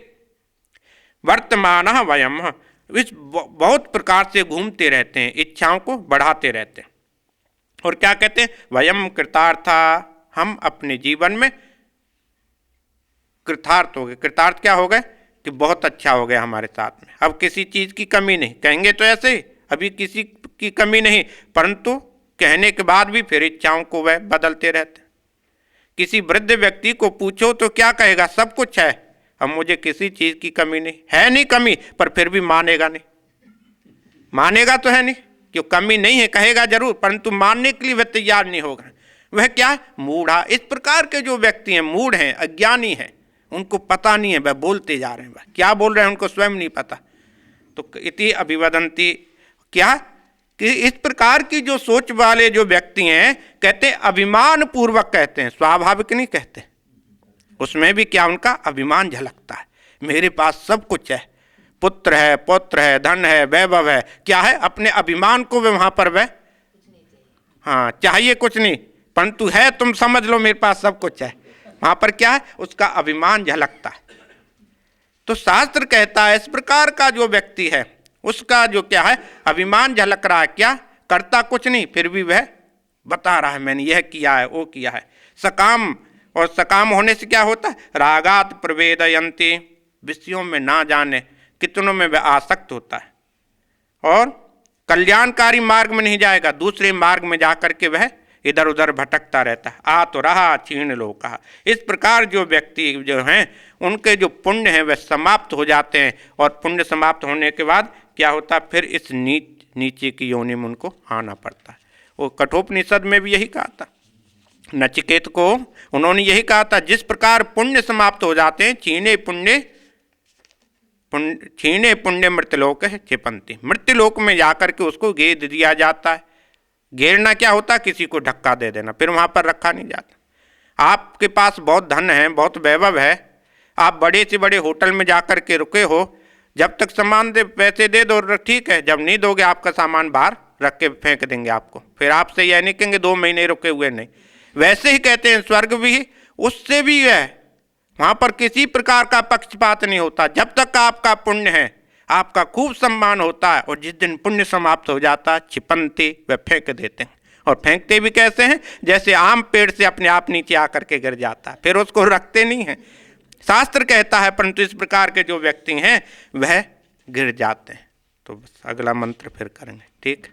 वर्तमान वयम, इस बहुत प्रकार से घूमते रहते हैं, इच्छाओं को बढ़ाते रहते हैं। और क्या कहते हैं? वयम कृतार्था, हम अपने जीवन में कृतार्थ हो गए। कृतार्थ क्या हो गए? कि बहुत अच्छा हो गया हमारे साथ में, अब किसी चीज की कमी नहीं। कहेंगे तो ऐसे ही, अभी किसी की कमी नहीं, परंतु कहने के बाद भी फिर इच्छाओं को वह बदलते रहते। किसी वृद्ध व्यक्ति को पूछो तो क्या कहेगा? सब कुछ है, अब मुझे किसी चीज की कमी नहीं है, नहीं कमी, पर फिर भी मानेगा नहीं। मानेगा तो है नहीं, क्यों कमी नहीं है, कहेगा जरूर, परंतु मानने के लिए वह तैयार नहीं होगा। वह क्या है? मूढ़ा। इस प्रकार के जो व्यक्ति हैं मूढ़ हैं, अज्ञानी हैं, उनको पता नहीं है, वह बोलते जा रहे हैं, वह क्या बोल रहे हैं उनको स्वयं नहीं पता। तो इति अभिवदंती, क्या कि इस प्रकार की जो सोच वाले जो व्यक्ति हैं, कहते अभिमान पूर्वक कहते हैं, स्वाभाविक नहीं कहते। उसमें भी क्या उनका अभिमान झलकता है, मेरे पास सब कुछ है, पुत्र है, पौत्र है, धन है, वैभव है, क्या है? अपने अभिमान को वह वहां पर वह हाँ चाहिए कुछ नहीं, परंतु है तुम समझ लो मेरे पास सब कुछ है, वहां पर क्या है? उसका अभिमान झलकता है। तो शास्त्र कहता है इस प्रकार का जो व्यक्ति है उसका जो क्या है? अभिमान झलक रहा है, क्या करता कुछ नहीं, फिर भी वह बता रहा है मैंने यह किया है, वो किया है। सकाम, और सकाम होने से क्या होता है? रागात प्रवेदयंती, विषयों में ना जाने कितनों में वह आसक्त होता है, और कल्याणकारी मार्ग में नहीं जाएगा, दूसरे मार्ग में जाकर के वह इधर उधर भटकता रहता है। आ तो रहा छीण लो कहा। इस प्रकार जो व्यक्ति जो हैं उनके जो पुण्य हैं वह समाप्त हो जाते हैं, और पुण्य समाप्त होने के बाद क्या होता है? फिर इस नीचे की योनि में उनको आना पड़ता है। वो कठोपनिषद में भी यही कहा था, नचिकेत को उन्होंने यही कहा था, जिस प्रकार पुण्य समाप्त हो जाते हैं, छीने पुण्य मृत्यलोक है क्षिपंती, मृत्युलोक में जाकर के उसको घेर दिया जाता है। घेरना क्या होता है? किसी को धक्का दे देना, फिर वहां पर रखा नहीं जाता। आपके पास बहुत धन है, बहुत वैभव है, आप बड़े से बड़े होटल में जाकर के रुके हो, जब तक सामान दे पैसे दे दो ठीक है, जब नहीं दोगे आपका सामान बाहर रख के फेंक देंगे आपको, फिर आपसे यह नहीं कहेंगे 2 महीने रुके हुए नहीं। वैसे ही कहते हैं स्वर्ग भी उससे भी है, वहां पर किसी प्रकार का पक्षपात नहीं होता। जब तक आपका पुण्य है आपका खूब सम्मान होता है, और जिस दिन पुण्य समाप्त हो जाता है क्षिपंती, वह फेंक देते हैं। और फेंकते भी कैसे हैं? जैसे आम पेड़ से अपने आप नीचे आकर के गिर जाता है, फिर उसको रखते नहीं हैं, शास्त्र कहता है, परंतु इस प्रकार के जो व्यक्ति हैं वह गिर जाते हैं। तो बस अगला मंत्र फिर करेंगे, ठीक।